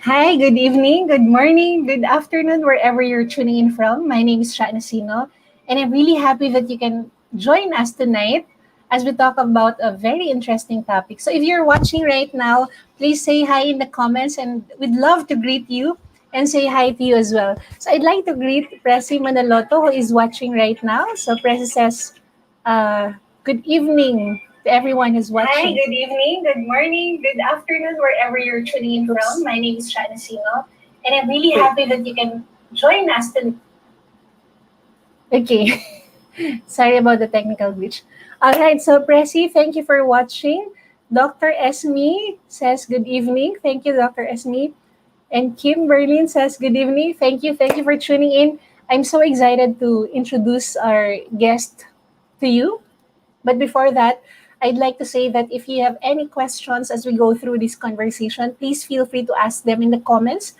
Hi, good evening, good morning, good afternoon, wherever you're tuning in from. My name is Shanasino, and I'm really happy that you can join us tonight as we talk about a very interesting topic. So, if you're watching right now, please say hi in the comments, and we'd love to greet you and say hi to you as well. So, I'd like to greet Presi Manaloto, who is watching right now. So, Presi says, uh, good evening to everyone who's watching. Hi, good evening, good morning, good afternoon, wherever you're tuning in from. My name is Shana Sino, and I'm really happy that you can join us. Okay, sorry about the technical glitch. All right, so Presi, thank you for watching. Dr. Esme says good evening. Thank you, Dr. Esme. And Kim Berlin says good evening. Thank you. Thank you for tuning in. I'm so excited to introduce our guest to you. But before that, I'd like to say that if you have any questions as we go through this conversation, please feel free to ask them in the comments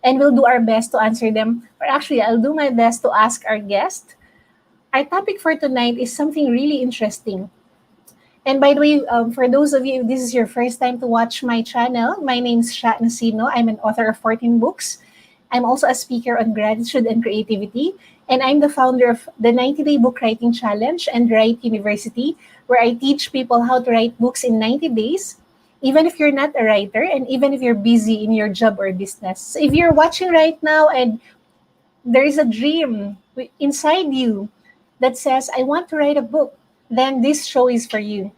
and we'll do our best to answer them. Or actually, I'll do my best to ask our guest. Our topic for tonight is something really interesting. And by the way, for those of you, if this is your first time to watch my channel, my name is Shat Nasino. I'm an author of 14 books. I'm also a speaker on gratitude and creativity. And I'm the founder of the 90-Day Book Writing Challenge and Write University, where I teach people how to write books in 90 days, even if you're not a writer and even if you're busy in your job or business. So if you're watching right now and there is a dream inside you that says, I want to write a book, then this show is for you.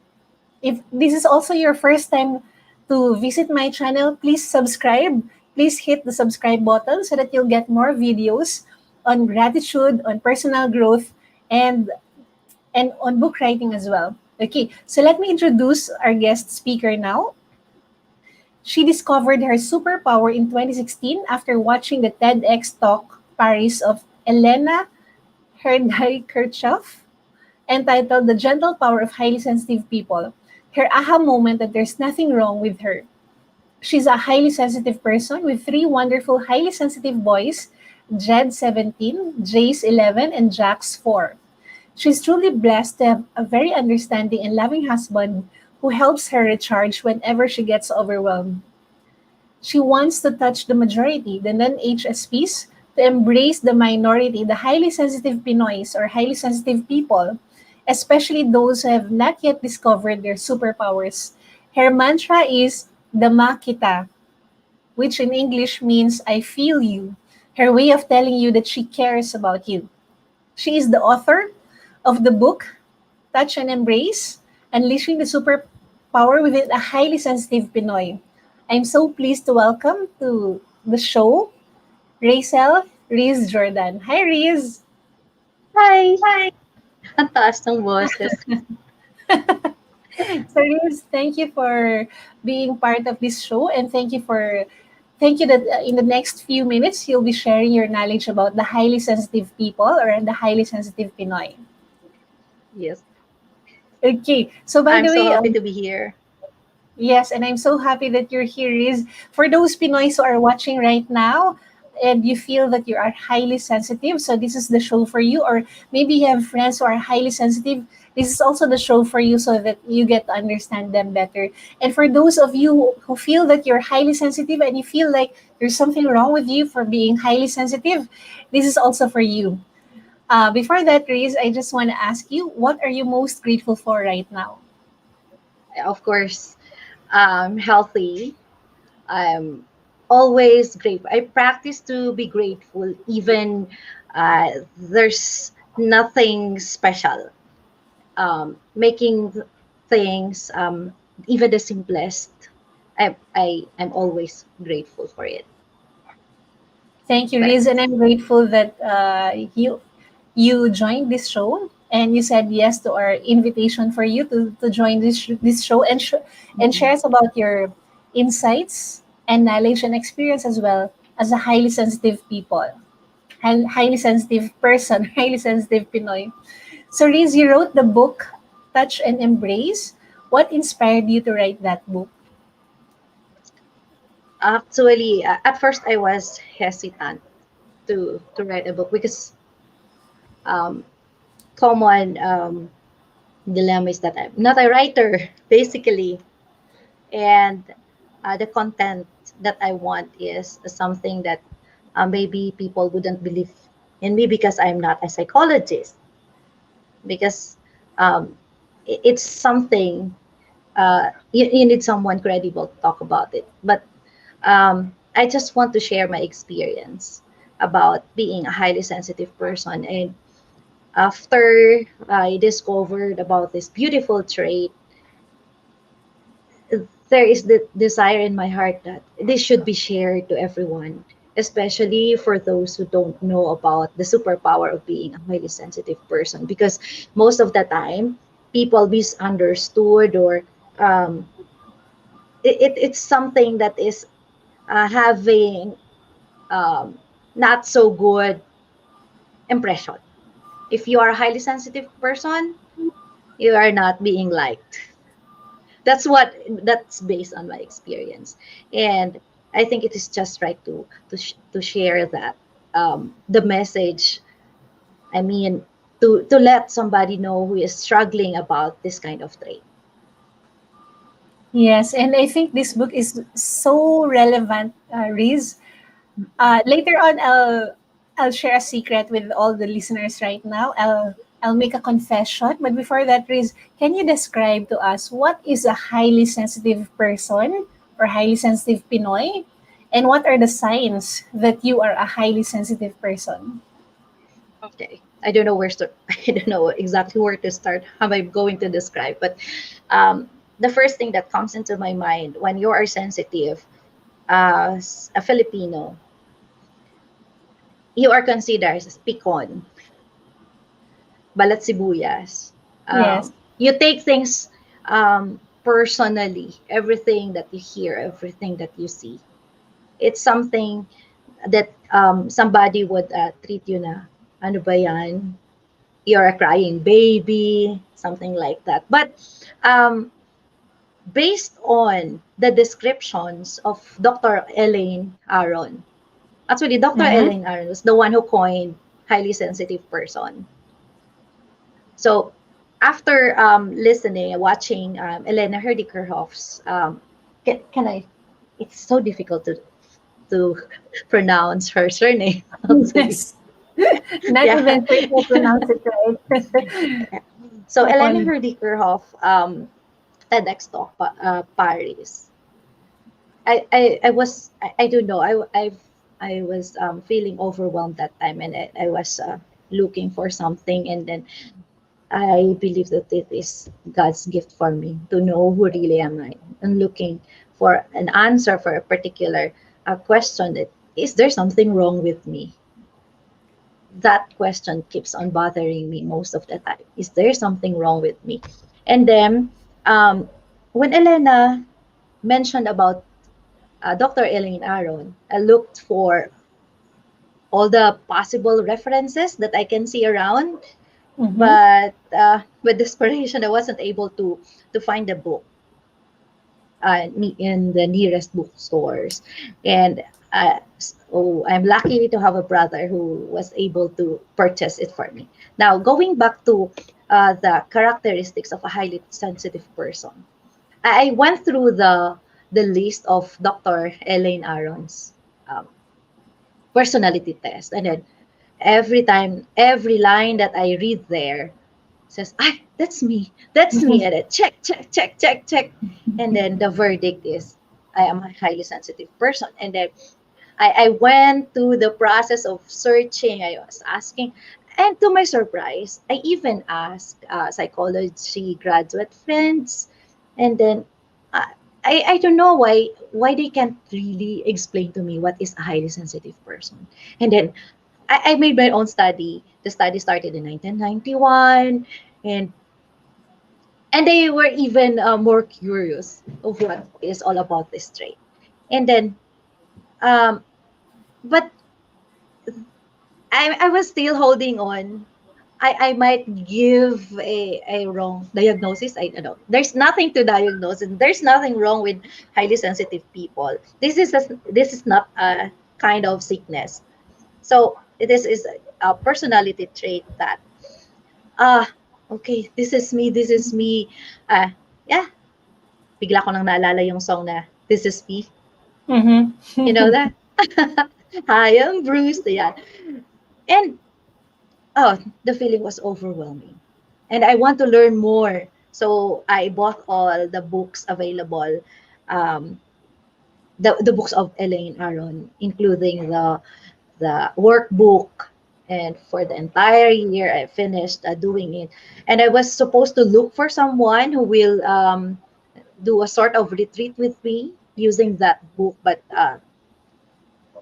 If this is also your first time to visit my channel, please subscribe. Please hit the subscribe button so that you'll get more videos on gratitude, on personal growth, and on book writing as well. Okay, so let me introduce our guest speaker now. She discovered her superpower in 2016 after watching the Tedx talk Paris of Elena Herdiekerhoff entitled The Gentle Power of Highly Sensitive People. Her aha moment that there's nothing wrong with her. She's a highly sensitive person with three wonderful highly sensitive boys, Jed 17, Jace 11, and Jax 4. She's truly blessed to have a very understanding and loving husband who helps her recharge whenever she gets overwhelmed. She wants to touch the majority, the non-HSPs, to embrace the minority, the highly sensitive Pinoys or highly sensitive people, especially those who have not yet discovered their superpowers. Her mantra is Damakita, which in English means I feel you. Her way of telling you that she cares about you. She is the author of the book Touch and Embrace, Unleashing the Superpower Within a Highly Sensitive Pinoy. I'm so pleased to welcome to the show Rachel Riz Jordan. Hi, Riz. Hi! Ang taas ng boses. So, Riz, thank you for being part of this show, and thank you that in the next few minutes you'll be sharing your knowledge about the highly sensitive people or the highly sensitive Pinoy. Yes. Okay. So, by I'm the so way, happy to be here. yes, and I'm so happy that you're here, Riz. For those Pinoys who are watching right now, and you feel that you are highly sensitive, so this is the show for you. Or maybe you have friends who are highly sensitive. This is also the show for you so that you get to understand them better. And for those of you who feel that you're highly sensitive and you feel like there's something wrong with you for being highly sensitive, this is also for you. Before that, Riz, I just want to ask you, what are you most grateful for right now? Of course, healthy, I'm always grateful. I practice to be grateful, even there's nothing special. Making things, even the simplest, I'm always grateful for it. Thank you, But Riz, and I'm grateful that you joined this show and you said yes to our invitation for you to join this show and and mhm. share us about your insights and knowledge and experience as well as a highly sensitive people, highly sensitive person, highly sensitive Pinoy. So, Riz, you wrote the book Touch and Embrace. What inspired you to write that book? Actually, at first I was hesitant to write a book because um, common dilemma is that I'm not a writer, basically, and the content that I want is something that maybe people wouldn't believe in me because I'm not a psychologist. Because it's something you need someone credible to talk about it. But I just want to share my experience about being a highly sensitive person. And after I discovered about this beautiful trait, there is the desire in my heart that this should be shared to everyone, especially for those who don't know about the superpower of being a highly sensitive person. Because most of the time, people misunderstood, or um, it's something that is having um, not so good impression. If you are a highly sensitive person, you are not being liked. That's based on my experience, and I think it is just right to share that, the message. I mean, to let somebody know who is struggling about this kind of trait. Yes, and I think this book is so relevant, Riz. Later on, I'll share a secret with all the listeners right now. I'll make a confession, but before that, Riz, can you describe to us what is a highly sensitive person or highly sensitive Pinoy, and what are the signs that you are a highly sensitive person? Okay, I don't know where to I don't know exactly where to start, how I'm going to describe, but the first thing that comes into my mind when you are sensitive as a Filipino, you are considered as picon, balat sibuyas. Yes. You take things personally, everything that you hear, everything that you see. It's something that somebody would treat you na, ano ba yan? You're a crying baby, something like that. But um, based on the descriptions of Dr. Elaine Aron, actually, Dr. Mm-hmm. Elaine Aron was the one who coined highly sensitive person. So after listening, watching Elena Herdiekerhoff's, can I? It's so difficult to pronounce her surname. Actually, Yes. Not yeah. even sure if I pronounce it right. So Elena Apologies. Herdiekerhoff, Tedx talk, Paris. I don't know. I was feeling overwhelmed that time, and I was looking for something, and then I believe that it is God's gift for me to know who really am I. I'm looking for an answer for a particular question. That is there something wrong with me? That question keeps on bothering me most of the time. Is there something wrong with me? And then um, when Elena mentioned about Dr. Elaine Aron, I looked for all the possible references that I can see around, Mm-hmm. but with desperation, I wasn't able to find the book in the nearest bookstores. And so I'm lucky to have a brother who was able to purchase it for me. Now, going back to the characteristics of a highly sensitive person, I went through the list of Dr. Elaine Aron's um, personality test, and then every time, every line that I read there says, "Ah, that's me, and then check, check, check, check, check," and then the verdict is, I am a highly sensitive person. And then I went through the process of searching. I was asking, and to my surprise, I even asked psychology graduate friends, and then uh, I don't know why they can't really explain to me what is a highly sensitive person. And then I made my own study. The study started in 1991, and they were even more curious of what is all about this trait. And then, um, but I was still holding on. I might give a wrong diagnosis. I don't know. There's nothing to diagnose, and there's nothing wrong with highly sensitive people. This is not a kind of sickness. So this is a personality trait that ah okay, this is me, this is me. Yeah, bigla ko nang naalala yung song na This Is Me. You know Mm-hmm. that? I am Bruce. Yeah. And oh, the feeling was overwhelming. And I want to learn more. So I bought all the books available, um, the books of Elaine Aron, including the workbook. And for the entire year, I finished doing it. And I was supposed to look for someone who will do a sort of retreat with me using that book. But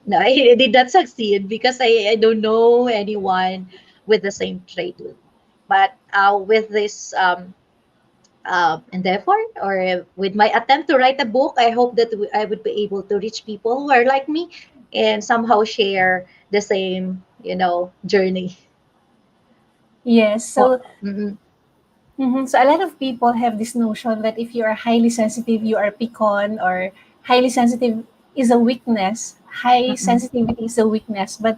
no, I did not succeed because I don't know anyone with the same trait with me. But with this endeavor, or with my attempt to write a book, I hope that I would be able to reach people who are like me and somehow share the same, journey. Yes. Oh, So, mhm. so a lot of people have this notion that if you are highly sensitive, you are pecan, or highly sensitive is a weakness. High Mhm. sensitivity is a weakness. But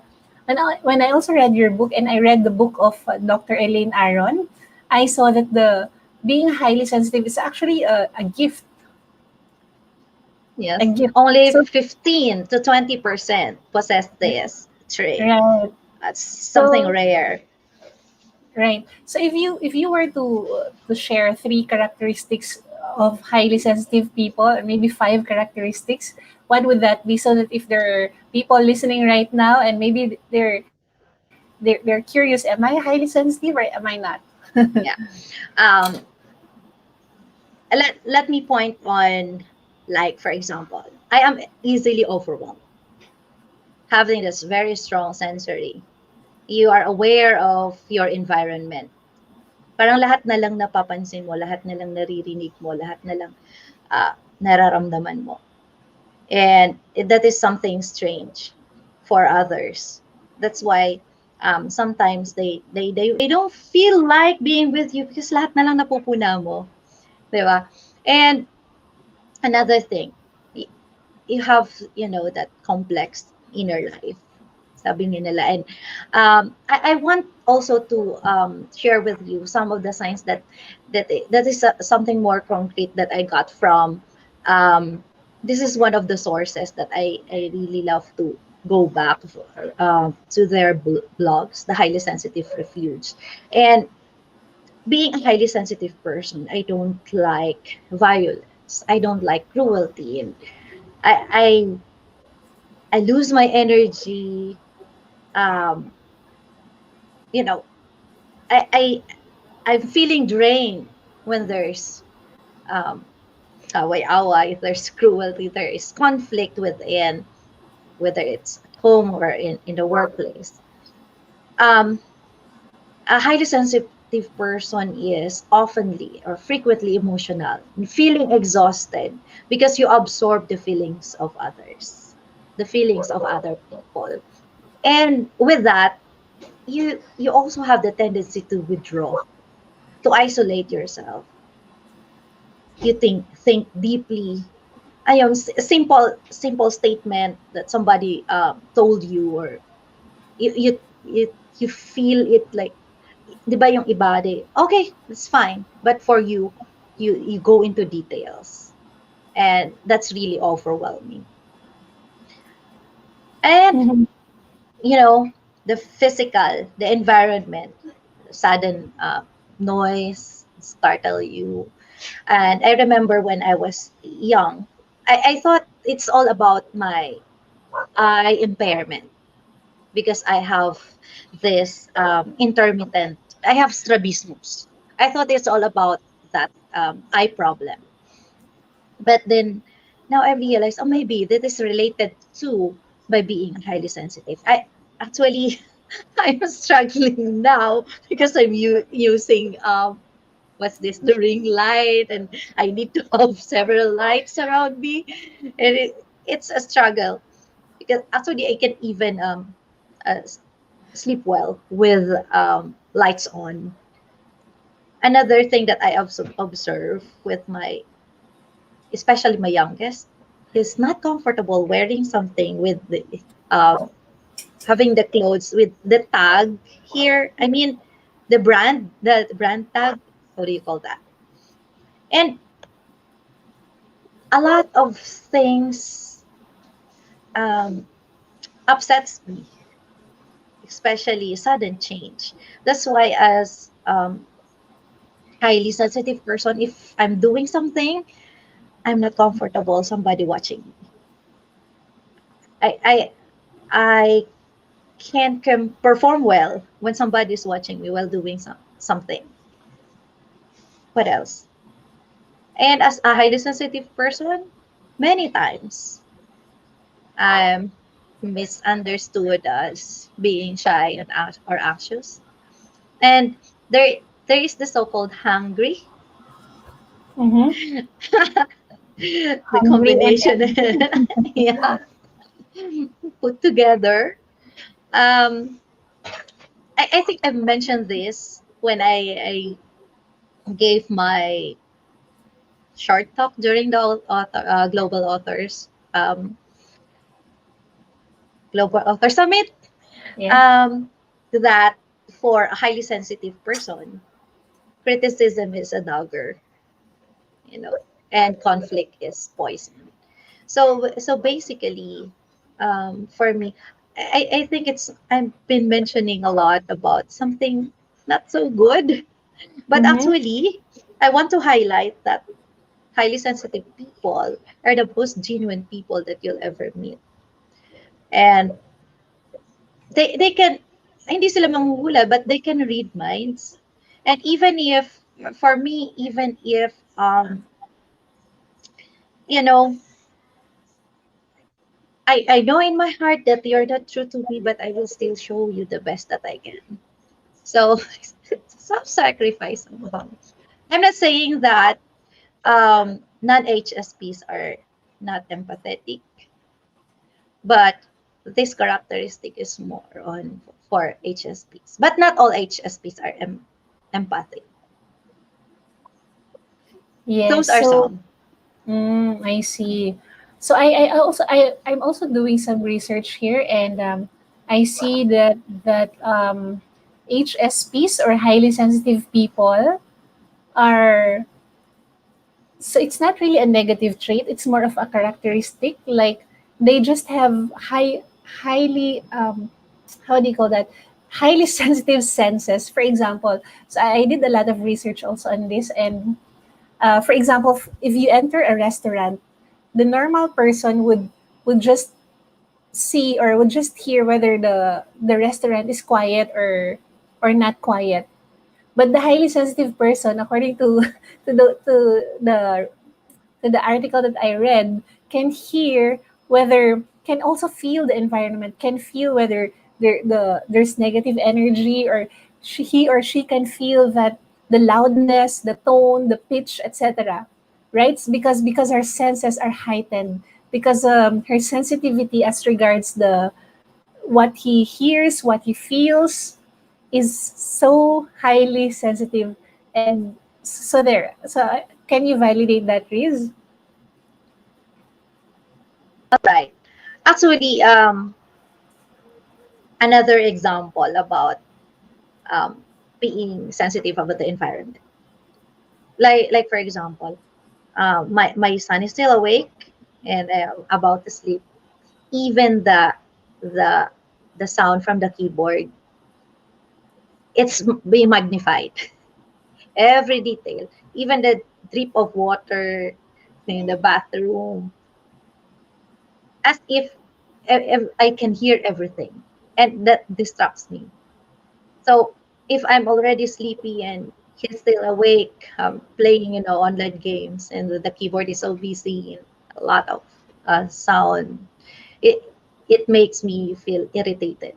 when I also read your book and I read the book of Dr. Elaine Aron, I saw that the being highly sensitive is actually a gift. A Yes, gift. only So, 15 to 20% possess this trait. right. That's something So, rare. right. So if you were to share three characteristics of highly sensitive people, or maybe five characteristics, what would that be? So that if there are people listening right now and maybe they're curious, am I highly sensitive or am I not? Yeah. Um, let me point on, like, for example, I am easily overwhelmed, having this very strong sensory. You are aware of your environment. Parang lahat na lang napapansin mo, lahat na lang naririnig mo, lahat na lang nararamdaman mo. And that is something strange for others. That's why sometimes they don't feel like being with you because lahat na lang napupuna mo. Di ba? And another thing, you have, that complex inner life, sabi niya nila. And I want also to share with you some of the signs that is something more concrete that I got from this is one of the sources that I really love to go back to their blogs, the highly sensitive refuge. And being a highly sensitive person, I don't like violence, I don't like cruelty, and I I lose my energy. Um, you know, I I'm feeling drained when there's um, away-away, there's cruelty, there is conflict within, whether it's at home or in the workplace. Um, a highly sensitive person is oftenly or frequently emotional, feeling exhausted because you absorb the feelings of others, the feelings of other people. And with that, you also have the tendency to withdraw, to isolate yourself. You think deeply. Simple statement that somebody told you, or you feel it like, di ba yung iba, okay, that's fine, but for you, you go into details, and that's really overwhelming. And Mhm. you know the physical, the environment, sudden noise startle you. And I remember when I was young, I thought it's all about my eye impairment because I have this intermittent. I have strabismus. I thought it's all about that eye problem, but then now I realize, oh, maybe that is related to by being highly sensitive. I actually I'm struggling now because I'm using what's this, the ring light, and I need to have several lights around me, and it's a struggle because actually I can even sleep well with lights on. Another thing that I observe with my, especially my youngest, he's not comfortable wearing something with the um, having the clothes with the tag here. I mean, the brand tag. How do you call that? And a lot of things um, upsets me, especially sudden change. That's why, as highly sensitive person, if I'm doing something, I'm not comfortable somebody watching me. I I I can't perform well when somebody's watching me while doing something. What else? And as a highly sensitive person, many times I'm misunderstood as being shy and or anxious. And there is the so-called hungry. Mm-hmm. The Hungry and combination, yeah, put together. Um, I think I mentioned this when I gave my short talk during the Global Author Summit. yeah. Um, that for a highly sensitive person, criticism is a dagger, you know, and conflict is poison. So basically, for me, I think it's I've been mentioning a lot about something not so good, but Mm-hmm. actually, I want to highlight that highly sensitive people are the most genuine people that you'll ever meet, and they can, hindi sila manghuhula, but they can read minds. And even if, for me, even if you know, I know in my heart that you're not true to me, but I will still show you the best that I can. So self-sacrifice somehow. I'm not saying that non-HSPs are not empathetic, but this characteristic is more on for HSPs. But not all HSPs are empathic. Yes. Those are So, some. I see. So I'm also doing some research here, and I see that HSPs, or highly sensitive people, are, so it's not really a negative trait. It's more of a characteristic. Like, they just have highly, how do you call that? Highly sensitive senses. For example, so I did a lot of research also on this, and for example, if you enter a restaurant, the normal person would just see, or would just hear whether the restaurant is quiet or not quiet. But the highly sensitive person, according to the to the article that I read, can hear whether, can also feel the environment, can feel whether there's negative energy, or he or she can feel that the loudness, the tone, the pitch, etc. Right? It's because her senses are heightened, because her sensitivity as regards the what he hears, what he feels, is so highly sensitive. And so there. So can you validate that, Riz? All right. Actually, another example about um, being sensitive about the environment. Like for example, my son is still awake and about to sleep. Even the the sound from the keyboard, it's being magnified. Every detail, even the drip of water in the bathroom, as if I can hear everything, and that distracts me. So if I'm already sleepy and he's still awake, playing, online games, and the keyboard is so busy, and a lot of sound, it it makes me feel irritated.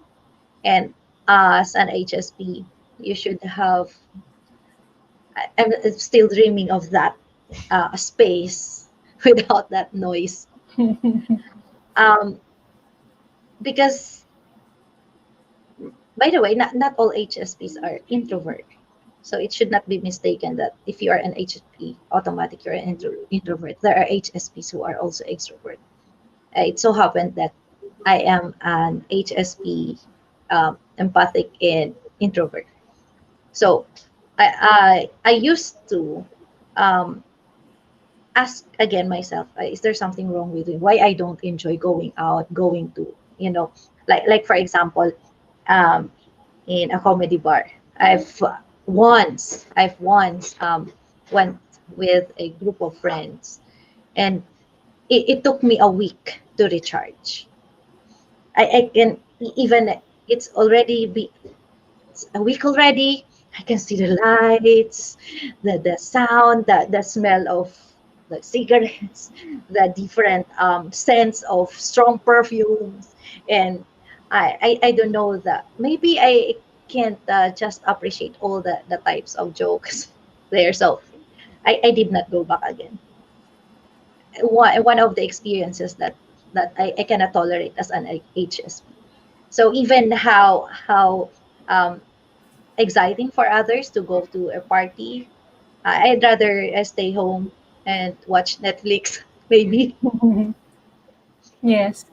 And as an HSP, you should have. I'm still dreaming of that space without that noise. Um, because, by the way, not all HSPs are introvert. So it should not be mistaken that if you are an HSP, automatic you're an introvert. There are HSPs who are also extrovert. It so happened that I am an HSP, empathic and introvert. So I used to um, ask again myself, is there something wrong with me? Why I don't enjoy going out, going to, like for example, um, in a comedy bar. I've once went with a group of friends, and it took me a week to recharge. I can even it's already be it's a week already. I can see the lights, the sound, the smell of the cigarettes, the different scents of strong perfumes, and I don't know that maybe I can't just appreciate all the types of jokes there. So I did not go back again. One of the experiences that I cannot tolerate as an HSP. So even how um, exciting for others to go to a party, I'd rather stay home and watch Netflix, maybe. Yes.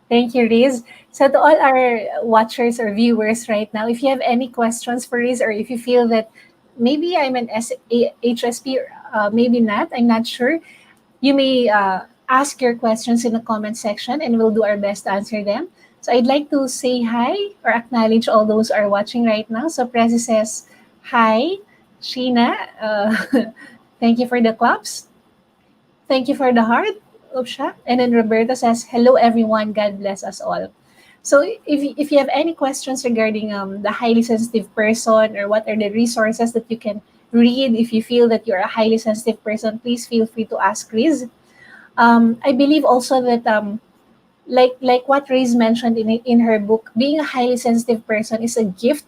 Thank you, Riz. So to all our watchers or viewers right now, if you have any questions for Riz, or if you feel that maybe I'm an HSP, maybe not, I'm not sure, you may ask your questions in the comment section and we'll do our best to answer them. So I'd like to say hi or acknowledge all those who are watching right now. So Prezi says, hi. Sheena, thank you for the claps. Thank you for the heart, Upsha. And then Roberta says, hello everyone, God bless us all. So if you have any questions regarding the highly sensitive person, or what are the resources that you can read if you feel that you're a highly sensitive person, please feel free to ask Riz. I believe also that like what Riz mentioned in her book, being a highly sensitive person is a gift,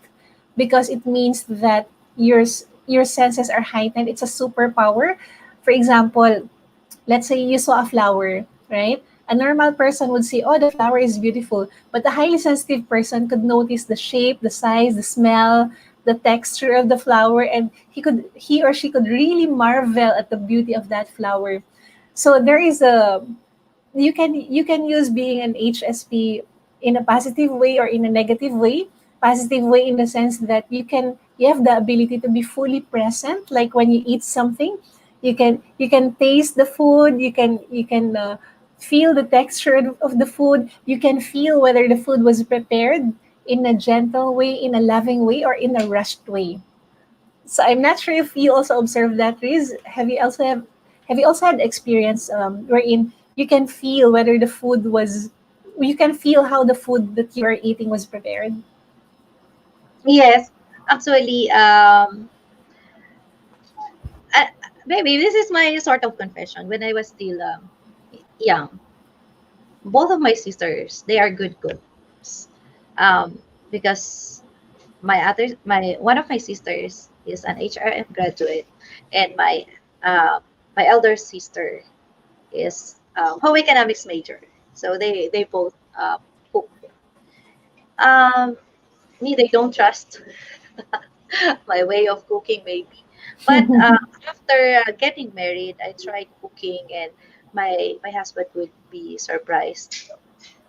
because it means that your senses are heightened. It's a superpower. For example, let's say you saw a flower, right? A normal person would say, oh, the flower is beautiful. But a highly sensitive person could notice the shape, the size, the smell, the texture of the flower, and he or she could really marvel at the beauty of that flower. So there is a you can use being an HSP in a positive way or in a negative way. Positive way in the sense that you have the ability to be fully present. Like when you eat something, you can taste the food. You can feel the texture of the food. You can feel whether the food was prepared in a gentle way, in a loving way, or in a rushed way. So I'm not sure if you also observed that, Riz. Have you also had experience wherein you can feel whether the food was you can feel how the food that you are eating was prepared? Yes, actually, uh, maybe this is my sort of confession. When I was still young, both of my sisters, they are good cooks. Because my one of my sisters is an HRM graduate, and my elder sister is home economics major. So they both cook. Um, Me, they don't trust my way of cooking, maybe. But after getting married, I tried cooking, and my husband would be surprised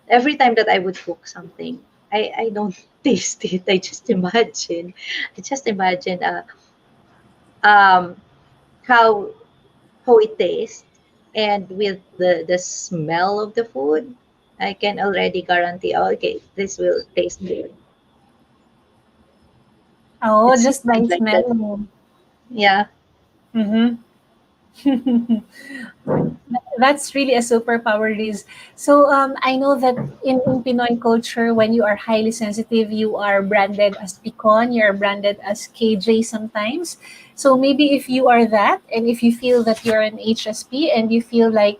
every time that I would cook something. I don't taste it. I just imagine um how it tastes, and with the smell of the food, I can already guarantee, oh, okay, this will taste good. Oh, It's just by something like that. smell. Yeah. Mm-hmm. That's really a superpower, Riz. So I know that in Pinoy culture, when you are highly sensitive, you are branded as Picon, you are branded as KJ sometimes. So maybe if you are that, and if you feel that you're an HSP, and you feel like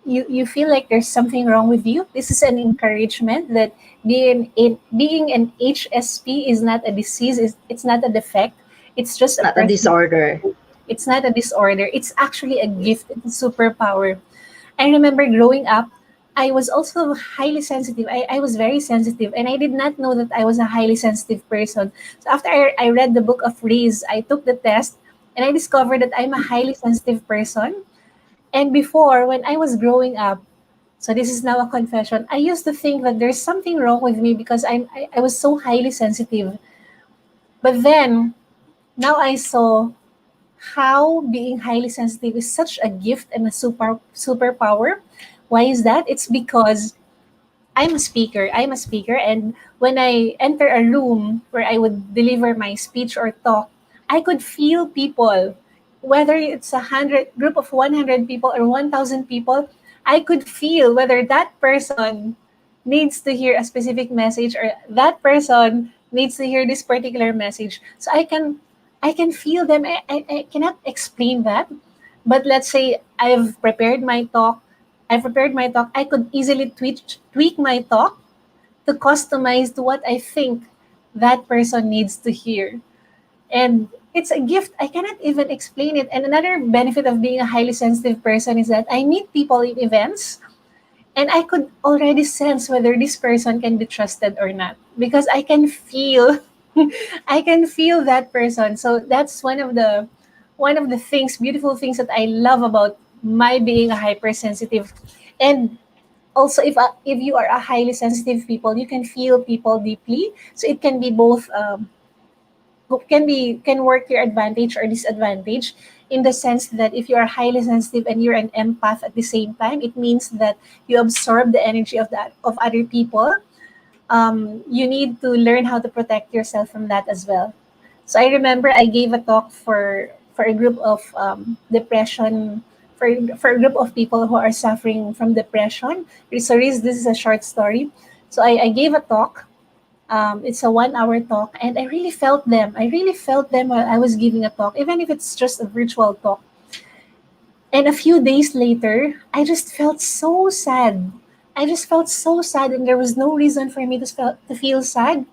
you feel like there's something wrong with you, this is an encouragement that being an HSP is not a disease, it's not a defect, it's just It's a not a person. disorder. It's not a disorder. It's actually a gift. It's a superpower. I remember growing up, I was also highly sensitive. I was very sensitive, and I did not know that I was a highly sensitive person. So after I read the book of Reese, I took the test, and I discovered that I'm a highly sensitive person. And before, when I was growing up, so this is now a confession, I used to think that there's something wrong with me because I was so highly sensitive. But then, now I saw how being highly sensitive is such a gift and a superpower. Why is that? It's because I'm a speaker. I'm a speaker, and when I enter a room where I would deliver my speech or talk, I could feel people, whether it's a hundred group of 100 people or 1,000 people. I could feel whether that person needs to hear a specific message or that person needs to hear this particular message. So I can feel them. I cannot explain that, but let's say I've prepared my talk. I could easily tweak my talk to customize to what I think that person needs to hear. And it's a gift. I cannot even explain it. And another benefit of being a highly sensitive person is that I meet people in events, and I could already sense whether this person can be trusted or not because I can feel I can feel that person. So that's one of the things, beautiful things that I love about my being a hypersensitive. And also, if you are a highly sensitive people, you can feel people deeply. So it can be both can work your advantage or disadvantage, in the sense that if you are highly sensitive and you're an empath at the same time, it means that you absorb the energy of other people. You need to learn how to protect yourself from that as well. So I remember I gave a talk for a group of depression, for a group of people who are suffering from depression. So this is a short story. So I gave a talk. It's a 1 hour talk, and I really felt them. I really felt them while I was giving a talk, even if it's just a virtual talk. And a few days later, I just felt so sad. I just felt so sad, and there was no reason for me to feel sad.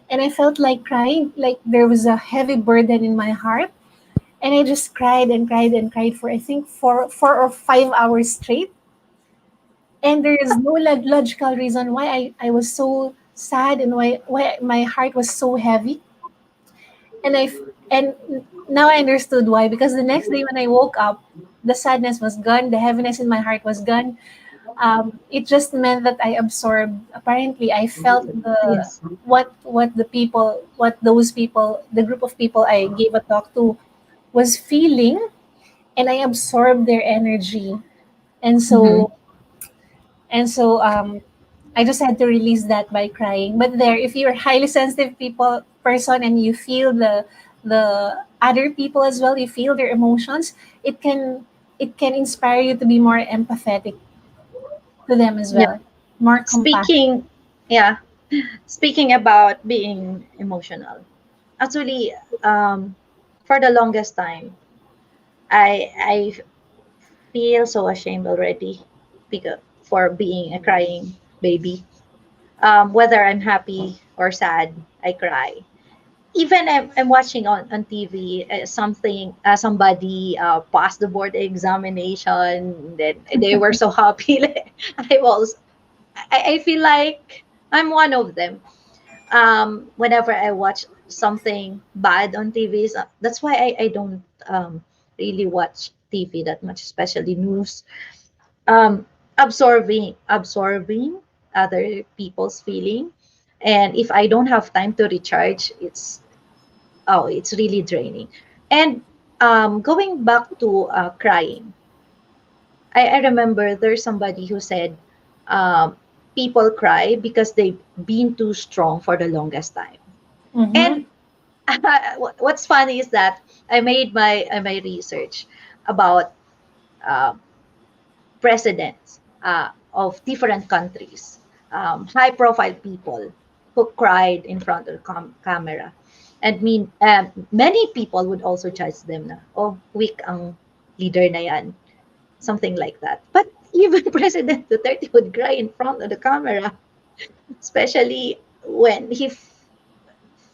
And I felt like crying, like there was a heavy burden in my heart. And I just cried and cried and cried for, I think, 4 or 5 hours straight. And there is no logical reason why I was so sad and why my heart was so heavy. And and now I understood why, because the next day when I woke up, the sadness was gone, the heaviness in my heart was gone. It just meant that I absorbed. Apparently, I felt Yes. what those people, the group of people I gave a talk to, was feeling, and I absorbed their energy. And Mm-hmm. so I just had to release that by crying. But there, if you're a highly sensitive person and you feel the other people as well, you feel their emotions, it can inspire you to be more empathetic to them as Yeah. well, more compassionate. Speaking, yeah, speaking about being emotional, actually, for the longest time, I feel so ashamed already because for being a crying baby. Whether I'm happy or sad, I cry. Even I'm watching on TV somebody passed the board examination, that they were so happy. Like, I feel like I'm one of them. Whenever I watch something bad on TV, that's why I don't really watch TV that much, especially news. Absorbing other people's feeling, and if I don't have time to recharge, it's really draining. And going back to crying, I remember there's somebody who said people cry because they've been too strong for the longest time. Mm-hmm. And what's funny is that I made my research about uh, presidents of different countries, high-profile people who cried in front of the camera. And many people would also judge them na, oh, weak ang leader na yan. Something like that. But even President Duterte would cry in front of the camera, especially when he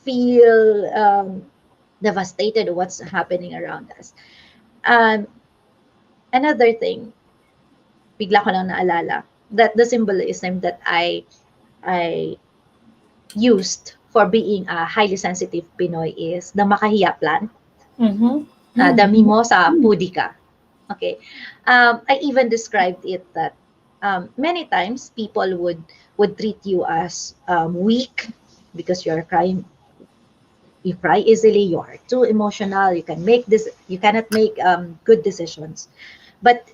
feel devastated of what's happening around us. Um, Another thing, bigla ko lang naalala, that the symbolism that I used for being a highly sensitive Pinoy is the makahiya plant, Mm-hmm. the mimosa pudica. Okay, I even described it that many times people would treat you as weak because you're crying. You cry easily. You are too emotional. You cannot make good decisions. But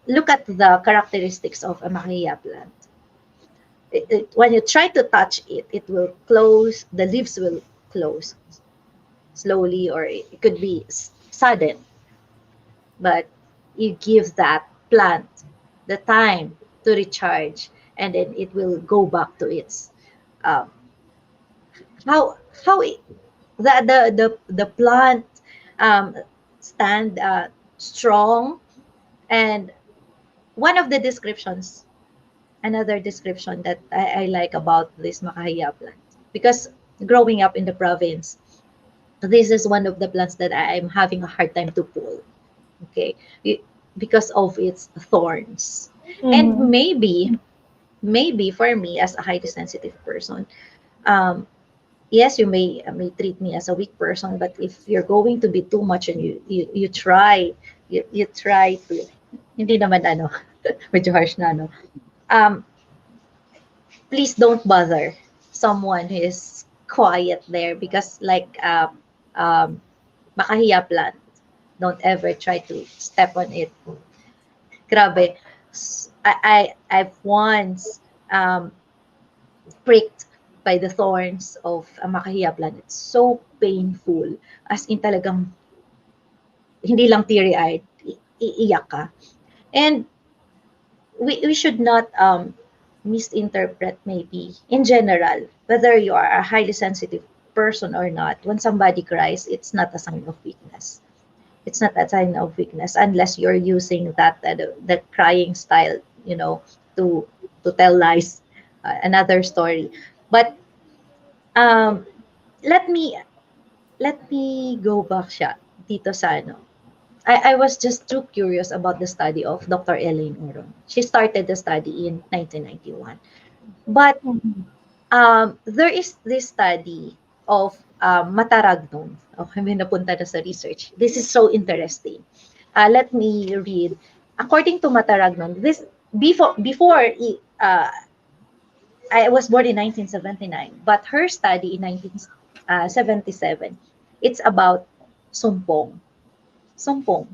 look at the characteristics of a mahiya plant. When you try to touch it, it will close. The leaves will close slowly, or it could be sudden. But you give that plant the time to recharge, and then it will go back to its um, how the plant um, stand strong. And one of the descriptions, another description that I like about this makahiya plant, because growing up in the province, this is one of the plants that I'm having a hard time to pull. Okay, because of its thorns. And Mm-hmm. maybe for me as a highly sensitive person, um, yes, you may treat me as a weak person, but if you're going to be too much and you try, you try to, hindi naman ano, medyo harsh na, no? Um, please don't bother someone who is quiet there, because like makahiya plant, don't ever try to step on it. Grabe. I've once um, pricked by the thorns of a makahiya plant. It's so painful. As in talagang hindi lang teary-eyed, iiyak ka. And we should not misinterpret, maybe in general, whether you are a highly sensitive person or not. When somebody cries, it's not a sign of weakness. It's not a sign of weakness unless you're using that crying style, to tell lies. Another story. But um, let me let me go back siya dito sa ano. I was just too curious about the study of Dr. Elaine Oron. She started the study in 1991. But there is this study of Mataragnon. Okay, may napunta na sa research. This is so interesting. Let me read. According to Mataragnon, this before I was born in 1979, but her study in 1977, it's about sumpong. Sumpong.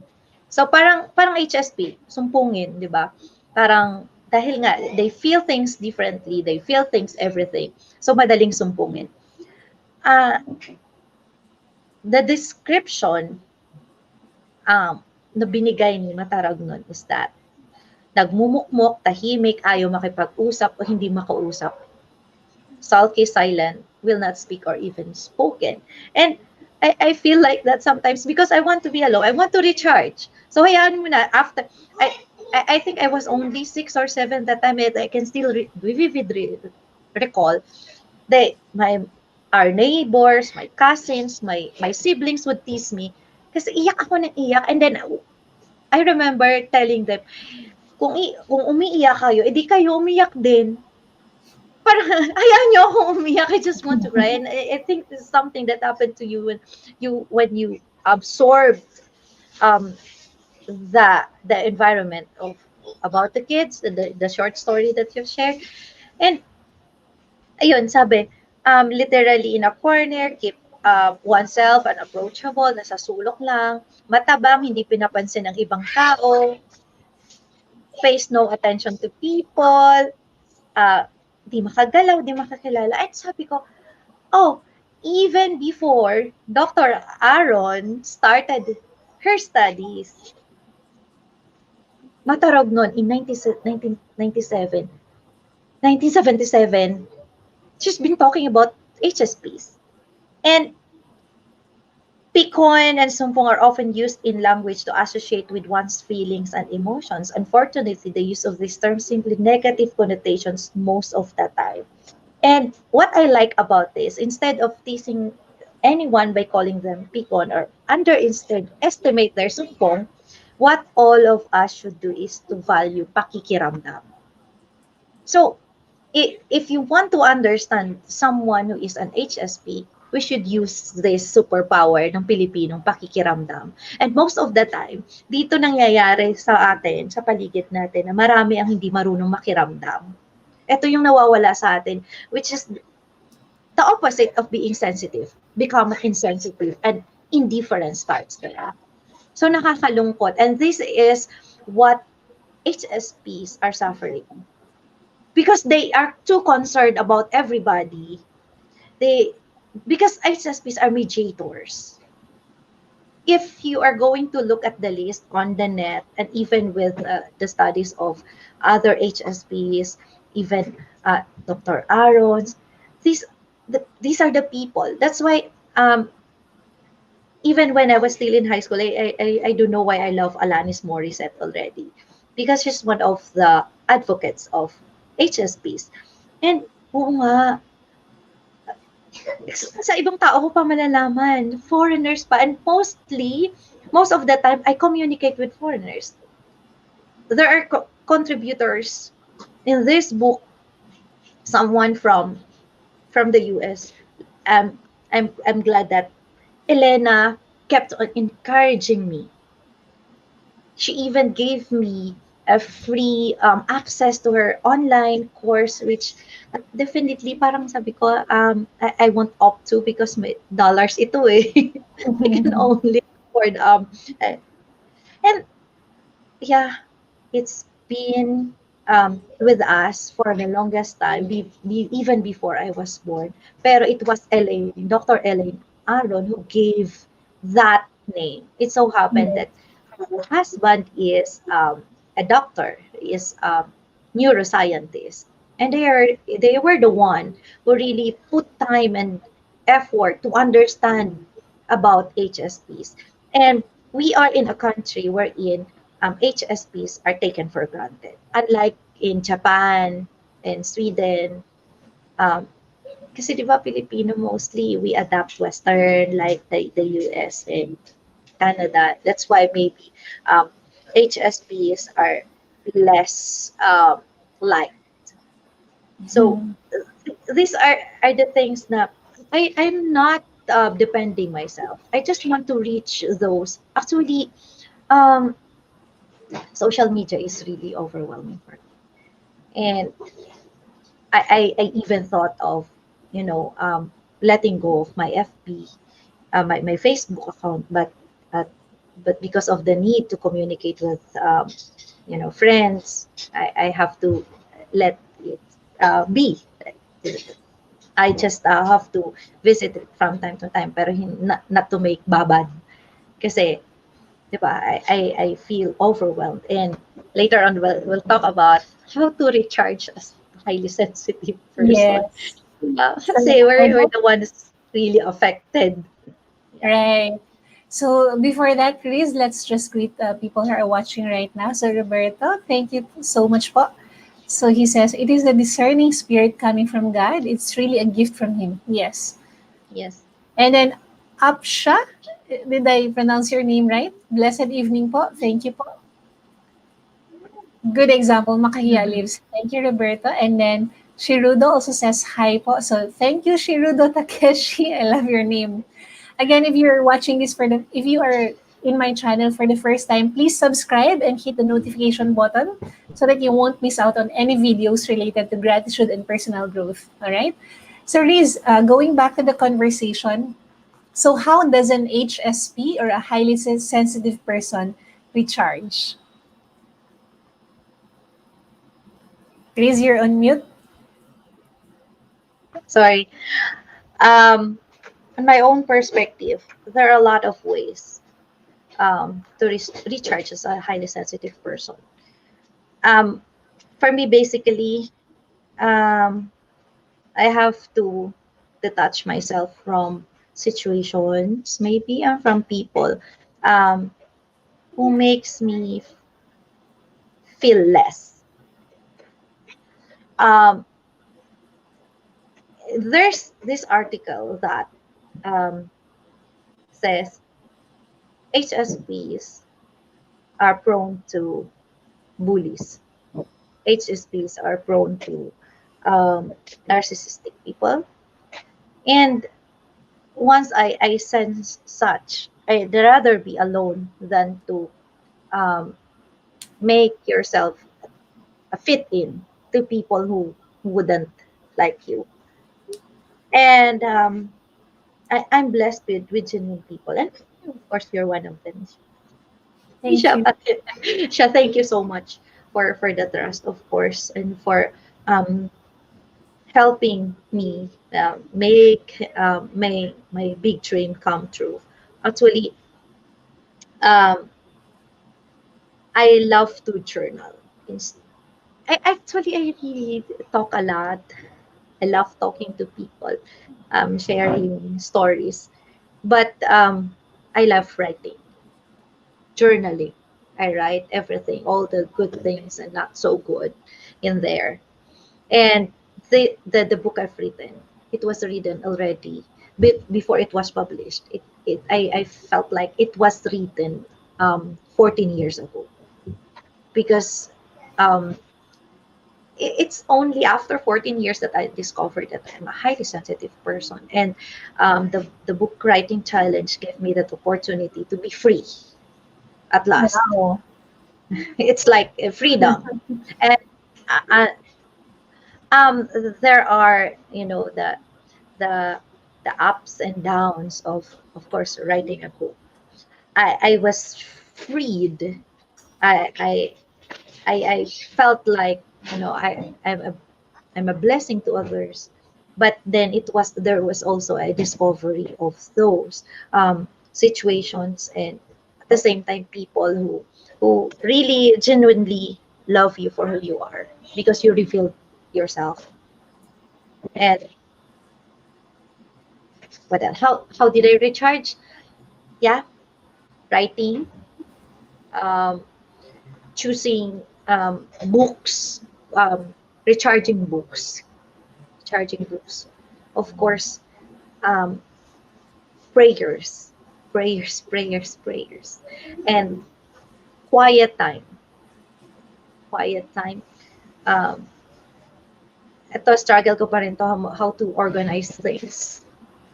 So parang HSP, sumpungin, 'di ba? Parang dahil nga they feel things differently, they feel things everything. So madaling sumpungin. Uh, the description na binigay ni Matarag nun is that nagmumukmok, tahimik, ayaw makipag-usap o hindi makausap, sulky, silent, will not speak or even spoken. And I feel like that sometimes because I want to be alone. I want to recharge. So hayaan mo na after I think I was only 6 or 7 that time, and I can still vividly recall my our neighbors, my cousins, my siblings would tease me kasi iyak ako ng iyak, and then I remember telling them, kung umiiyak kayo, edi kayo umiyak din. Parang hayaan niyo akong umiyak. I just want to cry. And I think this is something that happened to you when you absorb um, the environment of about the kids, the short story that you've shared. And ayun, sabi, literally in a corner, keep oneself unapproachable, nasa sulok lang, matabang, hindi pinapansin ng ibang tao, pays no attention to people, uh, di makagalaw, di makakilala. At sabi ko, oh, even before Dr. Aaron started her studies, Matarog noon in 1997, 1977, she's been talking about HSPs. And Pikon and Sumpong are often used in language to associate with one's feelings and emotions. Unfortunately, the use of this term simply negative connotations most of the time. And what I like about this, instead of teasing anyone by calling them Pikon or underestimate their Sumpong, what all of us should do is to value pakikiramdam. So if you want to understand someone who is an HSP, we should use this superpower ng Pilipinong pakikiramdam. And most of the time, dito nangyayari sa atin, sa paligid natin, na marami ang hindi marunong makiramdam. Ito yung nawawala sa atin, which is the opposite of being sensitive. Become insensitive and indifference starts there. So nakakalungkot. And this is what HSPs are suffering because they are too concerned about everybody. They because HSPs are mediators. If you are going to look at the list on the net and even with the studies of other HSPs, even Dr. Aaron's, these these are the people. That's why even when I was still in high school, I don't know why I love Alanis Morissette already because she's one of the advocates of HSPs. And oo nga, sa ibang tao ko pa malalaman, foreigners pa. And most of the time, I communicate with foreigners. There are contributors in this book, someone from the US. I'm glad that Elena kept on encouraging me. She even gave me a free access to her online course, which definitely parang sabi ko, I won't opt to because may dollars ito eh. I can only afford uh, and yeah, it's been with us for the longest time, even before I was born. Pero it was Elaine, Dr. Elaine Aaron, who gave that name. It so happened that her husband is a doctor, is a neuroscientist, and they were the one who really put time and effort to understand about HSPs. And we are in a country wherein HSPs are taken for granted. Unlike in Japan and Sweden, um, kasi di ba Filipino mostly we adapt Western like the US and Canada. That's why maybe um, HSPs are less liked. So these are the things that I'm not defending myself. I just want to reach those. Actually, um, social media is really overwhelming for me. And I even thought of, letting go of my FB, my Facebook account, uh, but because of the need to communicate with, friends, I have to let it be. I just have to visit it from time to time, pero not to make babad. Kasi, di ba, I feel overwhelmed. And later on, we'll talk about how to recharge as a highly sensitive person. Yes. So, Kasi I we're hope, the ones really affected. Yeah. right. So before that, Chris, let's just greet people who are watching right now. So Roberto, thank you so much po. So he says, it is the discerning spirit coming from God. It's really a gift from Him. Yes. Yes. And then Apsha, did I pronounce your name right? Blessed evening po. Thank you po. Good example, Makahiya lives. Thank you, Roberto. And then Shirudo also says hi po. So thank you, Shirudo Takeshi. I love your name. Again, if you're watching this if you are in my channel for the first time, please subscribe and hit the notification button so that you won't miss out on any videos related to gratitude and personal growth. All right. So Riz, going back to the conversation, so how does an HSP or a highly sensitive person recharge? Riz, you're on mute. Sorry. Um, on my own perspective, there are a lot of ways to recharge as a highly sensitive person. Um, for me, basically, um, I have to detach myself from situations, maybe, and from people um, who makes me feel less. Um, there's this article that um, says HSPs are prone to bullies. HSPs are prone to narcissistic people. And once I sense such, I'd rather be alone than to um, make yourself fit in to people who wouldn't like you. And I'm blessed with genuine people. And of course, you're one of them. Thank Isha, you. Isha, thank you so much for the trust, of course, and for um, helping me make my big dream come true. Actually, um, I love to journal. I really talk a lot. I love talking to people, sharing stories. But I love writing, journaling. I write everything, all the good things and not so good in there. And the book I've written, it was written already before it was published. I felt like it was written 14 years ago because um, it's only after 14 years that I discovered that I'm a highly sensitive person. And the book writing challenge gave me that opportunity to be free at last. Wow. It's like a freedom. And uh, uh, um, there are, the the ups and downs of course, writing a book. I was freed. I I I felt like, I'm a blessing to others. But then there was also a discovery of those situations, and at the same time, people who really genuinely love you for who you are because you revealed yourself. And what else? How did I recharge? Yeah, writing, um, choosing books, um, recharging books, recharging books. Of course, um, prayers, prayers, and quiet time, quiet time. Um, ito, struggle ko pa rin to how to organize things.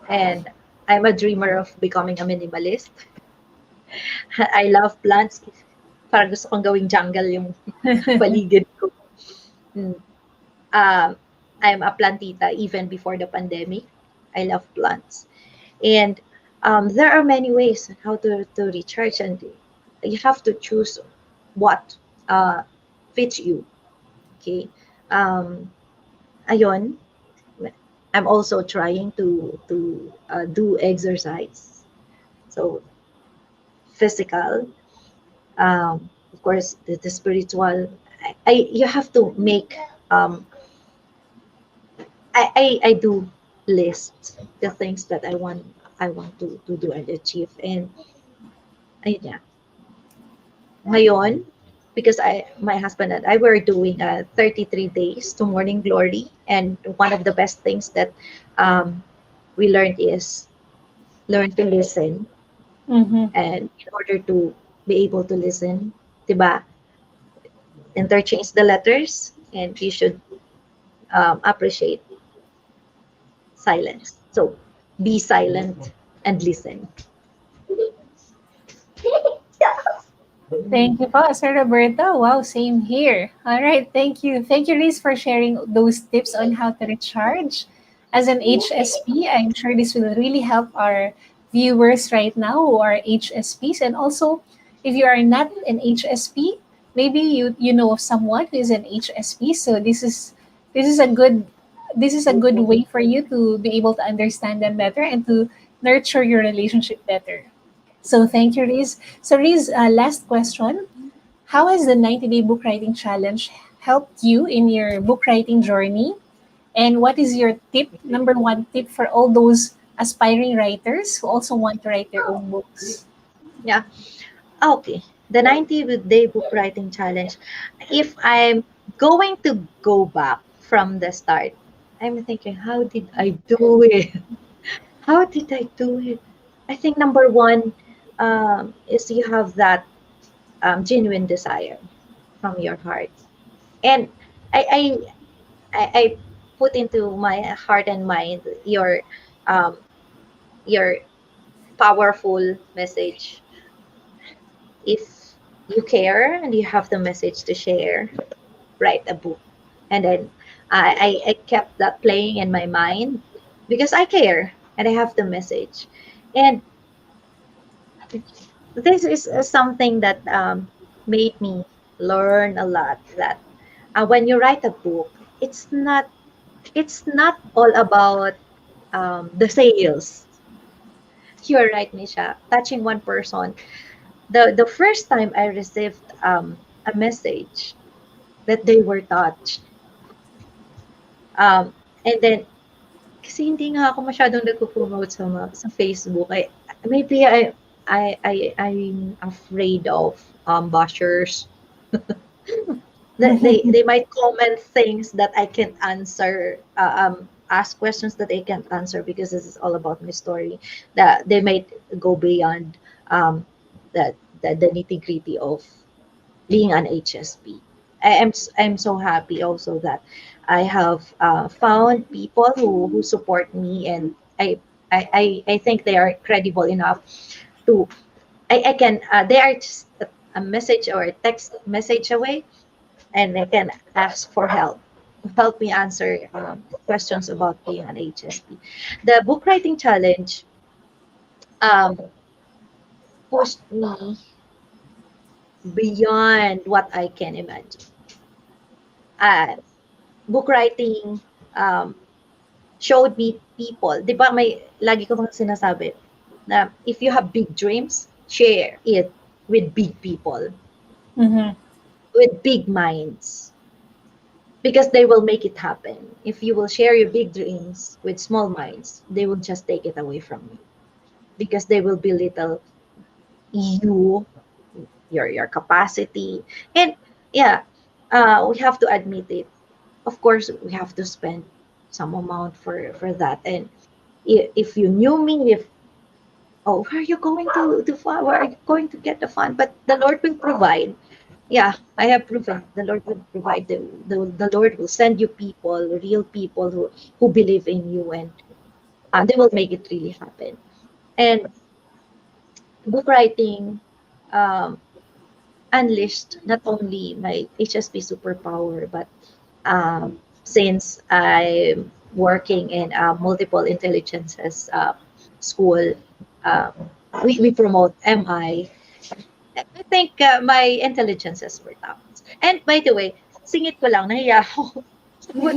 And I'm a dreamer of becoming a minimalist. I love plants. Parang gusto kong gawing jungle yung paligid ko. Mm. Um, I'm a plantita even before the pandemic. I love plants. And there are many ways on how to recharge, and you have to choose what fits you. Okay. Um, Ayun, I'm also trying to do exercise. So physical, of course, the spiritual. You have to make I do list the things that I want to do and achieve. And ayun yeah. Ngayon, because my husband and I were doing 33 days to morning glory, and one of the best things that um, we learned is learn to listen. Mm-hmm. And in order to be able to listen, 'di ba? Interchange the letters, and you should appreciate silence. So be silent and listen. Thank you po, Sir Roberto. Wow, same here. All right, thank you. Thank you, Liz, for sharing those tips on how to recharge. As an HSP, I'm sure this will really help our viewers right now who are HSPs. And also, if you are not an HSP, maybe you know of someone who is an HSP. So this is a good way for you to be able to understand them better and to nurture your relationship better. So thank you, Riz. So Riz, last question. How has the 90-day book writing challenge helped you in your book writing journey? And what is your tip, number one tip for all those aspiring writers who also want to write their own books? Yeah. Okay. The 90-day book writing challenge. If I'm going to go back from the start, I'm thinking, how did I do it? How did I do it? I think number one is you have that genuine desire from your heart. And I, I, I put into my heart and mind um, your powerful message. If you care and you have the message to share, write a book. And then I kept that playing in my mind because I care and I have the message. And this is something that made me learn a lot, that when you write a book, it's not all about the sales. You're right, Misha. Touching one person. The first time I received a message that they were touched, um, and then kasi hindi nga ako masyadong nagpo-promote sa Facebook. Maybe I'm afraid of bashers. That they might comment things that I can't answer, ask questions that I can't answer because this is all about my story. That they might go beyond um, the the nitty gritty of being an HSP. I'm so happy also that I have found people who support me, and I think they are credible enough to I can they are just a message or a text message away, and I can ask for help me answer questions about being an HSP. The book writing challenge um, pushed me beyond what I can imagine. Uh, Book writing um, showed me people. Di ba may lagi ko bang sinasabi na if you have big dreams, share it with big people, Mm-hmm. with big minds, because they will make it happen. If you will share your big dreams with small minds, they will just take it away from you because they will belittle you, your capacity. And yeah, we have to admit it. Of course, we have to spend some amount for that. And if you knew me, if oh, where are you going to fund? Where are you going to get the fund? But the Lord will provide. Yeah, I have proven the Lord will provide. The Lord will send you people, real people who believe in you, and they will make it really happen. And book writing um, unleashed not only my HSP superpower, but since I'm working in multiple intelligences school, um, we promote MI. I think my intelligences were top. And by the way, singit ko lang, nahiya ako.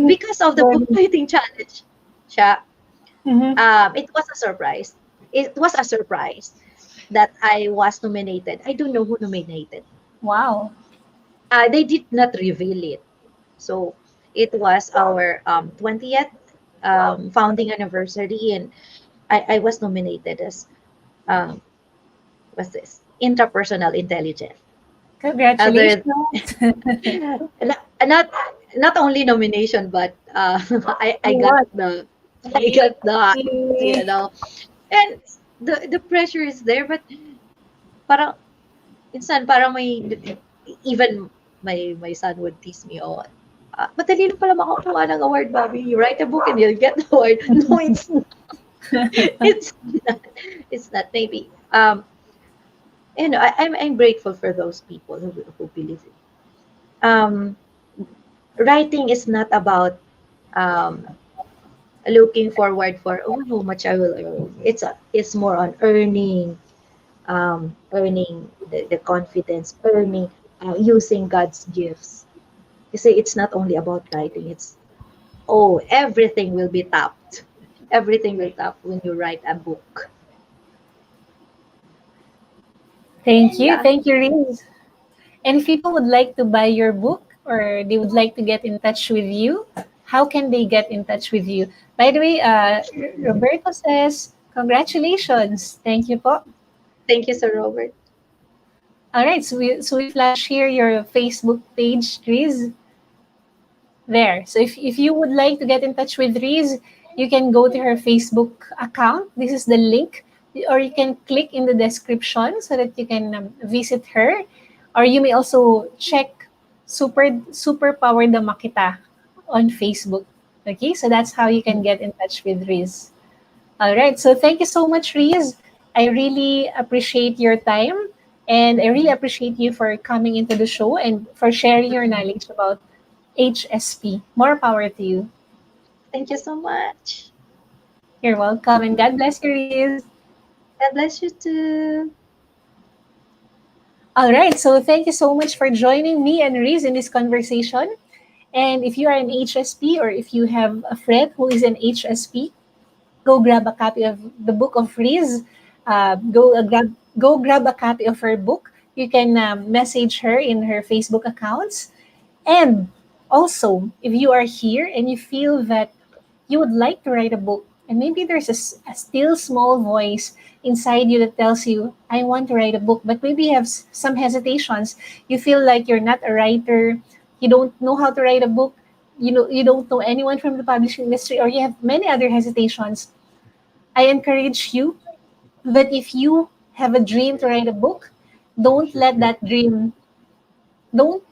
Because of the book writing challenge, siya, Mm-hmm. it was a surprise. It was a surprise that I was nominated. I don't know who nominated. Wow. They did not reveal it. So it was our 20th founding anniversary, and I was nominated as um, what's this? Intrapersonal intelligence. Congratulations. Other not not only nomination, but I You got won. the you Yay. know, and the pressure is there, but parang minsan parang may even my son would tease me, oh, madali lang pala makakuha ng award, Bobby. You write a book and you'll get the award. No, it's not. It's not. It's not. Maybe. I'm grateful for those people who believe it. Um, Writing is not about um, looking forward for how much I will earn. It's more on earning the confidence, earning using God's gifts. You say it's not only about writing. It's everything will be tapped. Everything will tap when you write a book. Thank you. Yeah. Thank you, Riz. And if people would like to buy your book or they would like to get in touch with you, how can they get in touch with you? By the way, Roberto says, congratulations. Thank you po. Thank you, Sir Robert. All right, so we flash here your Facebook page, Riz. There. So if you would like to get in touch with Riz, you can go to her Facebook account. This is the link. Or you can click in the description so that you can visit her. Or you may also check Superpower Damakita on Facebook. Okay, so that's how you can get in touch with Riz. All right, so thank you so much, Riz. I really appreciate your time and I really appreciate you for coming into the show and for sharing your knowledge about HSP. More power to you. Thank you so much. You're welcome, and God bless you, Riz. God bless you too. All right, so thank you so much for joining me and Riz in this conversation. And if you are an HSP or if you have a friend who is an HSP, go grab a copy of the book of Riz. Go grab a copy of her book. You can message her in her Facebook accounts. And also, if you are here and you feel that you would like to write a book, and maybe there's a still small voice inside you that tells you, I want to write a book, but maybe you have some hesitations. You feel like you're not a writer, you don't know how to write a book, you don't know anyone from the publishing industry, or you have many other hesitations. I encourage you that if you have a dream to write a book, don't let that dream don't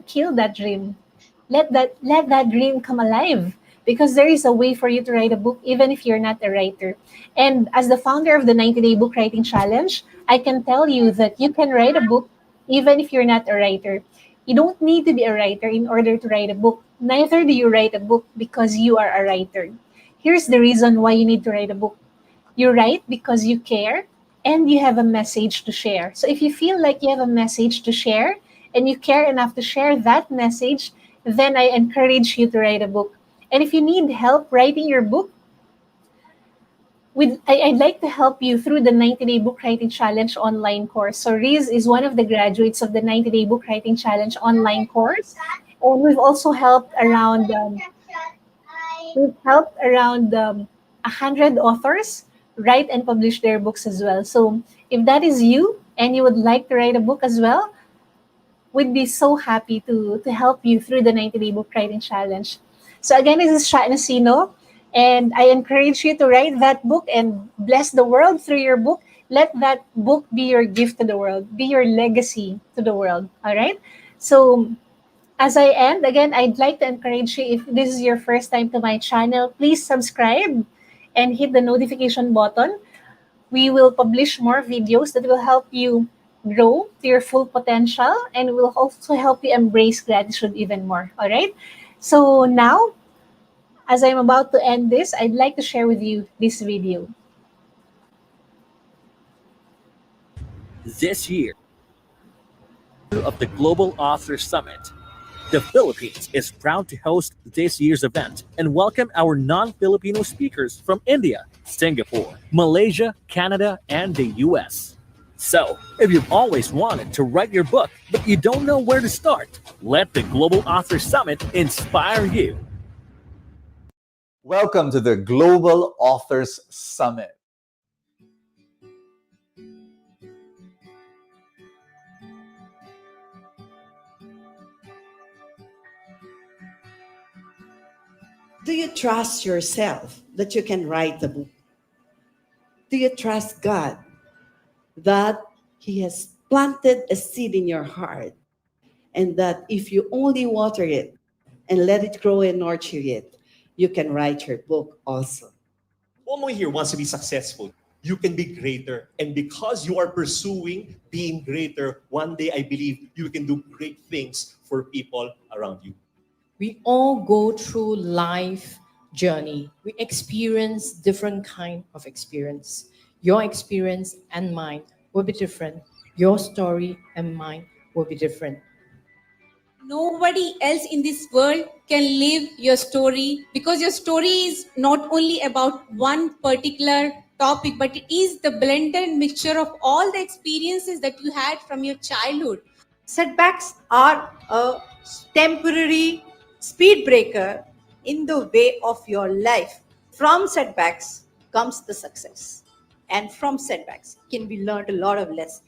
kill that dream. Let that dream come alive because there is a way for you to write a book even if you're not a writer. And as the founder of the 90-day book writing challenge, I can tell you that you can write a book even if you're not a writer. You don't need to be a writer in order to write a book. Neither do you write a book because you are a writer. Here's the reason why you need to write a book. You write because you care and you have a message to share. So if you feel like you have a message to share and you care enough to share that message, then I encourage you to write a book. And if you need help writing your book, I'd like to help you through the 90-day book writing challenge online course. So Riz is one of the graduates of the 90-day book writing challenge online course. And we've helped around 100 authors write and publish their books as well. So if that is you and you would like to write a book as well, we'd be so happy to help you through the 90-day book writing challenge. So again, this is Sha Nasino, and I encourage you to write that book and bless the world through your book. Let that book be your gift to the world, be your legacy to the world. All right. So as I end, again, I'd like to encourage you, if this is your first time to my channel, please subscribe and hit the notification button. We will publish more videos that will help you grow to your full potential and will also help you embrace gratitude even more. All right. So now, as I'm about to end this, I'd like to share with you this video. This year of the Global Author Summit, the Philippines is proud to host this year's event and welcome our non-Filipino speakers from India, Singapore, Malaysia, Canada, and the US. So, if you've always wanted to write your book but you don't know where to start, let the Global Author Summit inspire you. Welcome to the Global Authors Summit. Do you trust yourself that you can write the book? Do you trust God that He has planted a seed in your heart and that if you only water it and let it grow and nurture it, you can write your book also? Momo here wants to be successful. You can be greater. And because you are pursuing being greater, one day I believe you can do great things for people around you. We all go through life journey. We experience different kind of experience. Your experience and mine will be different. Your story and mine will be different. Nobody else in this world can live your story because your story is not only about one particular topic, but it is the blended mixture of all the experiences that you had from your childhood. Setbacks are a temporary speed breaker in the way of your life. From setbacks comes the success. And from setbacks can be learned a lot of lessons.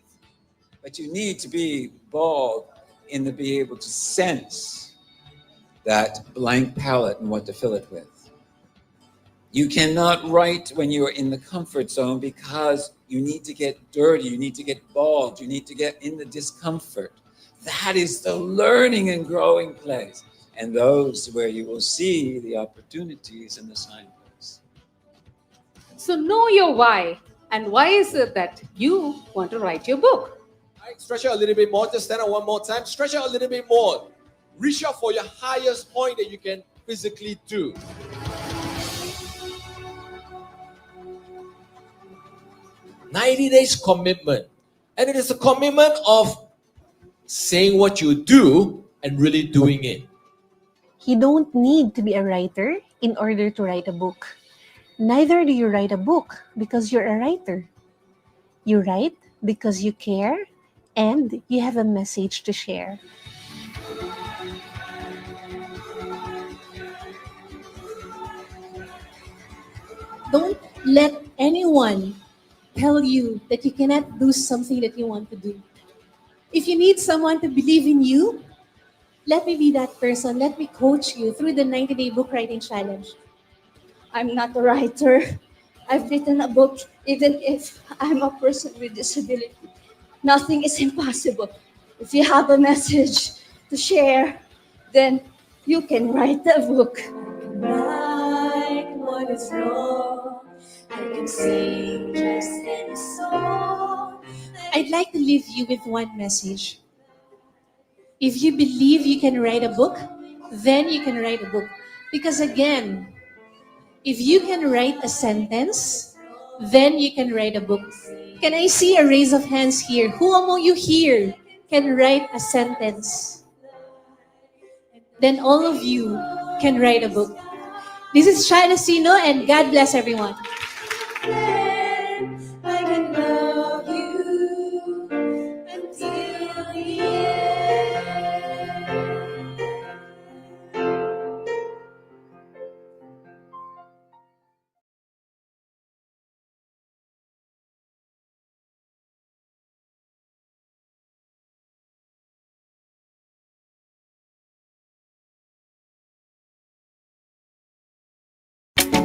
But you need to be bold in to be able to sense that blank palette and what to fill it with. You cannot write when you're in the comfort zone because you need to get dirty, you need to get bald, you need to get in the discomfort. That is the learning and growing place. And those where you will see the opportunities and the signposts. So know your why. And why is it that you want to write your book? Right, stretch out a little bit more. Just stand up one more time. Stretch out a little bit more. Reach out for your highest point that you can physically do. "90 days commitment." And it is a commitment of saying what you do and really doing it. You don't need to be a writer in order to write a book. Neither do you write a book because you're a writer. You write because you care and you have a message to share. Don't let anyone tell you that you cannot do something that you want to do. If you need someone to believe in you, let me be that person. Let me coach you through the 90-day book writing challenge. I'm not a writer. I've written a book even if I'm a person with disability. Nothing is impossible. If you have a message to share, then you can write a book. Right what is wrong. I can sing just any song. I'd like to leave you with one message. If you believe you can write a book, then you can write a book. Because again, if you can write a sentence, then you can write a book. Can I see a raise of hands here? Who among you here can write a sentence? Then all of you can write a book. This is China Sino, and God bless everyone. I can love you until the end.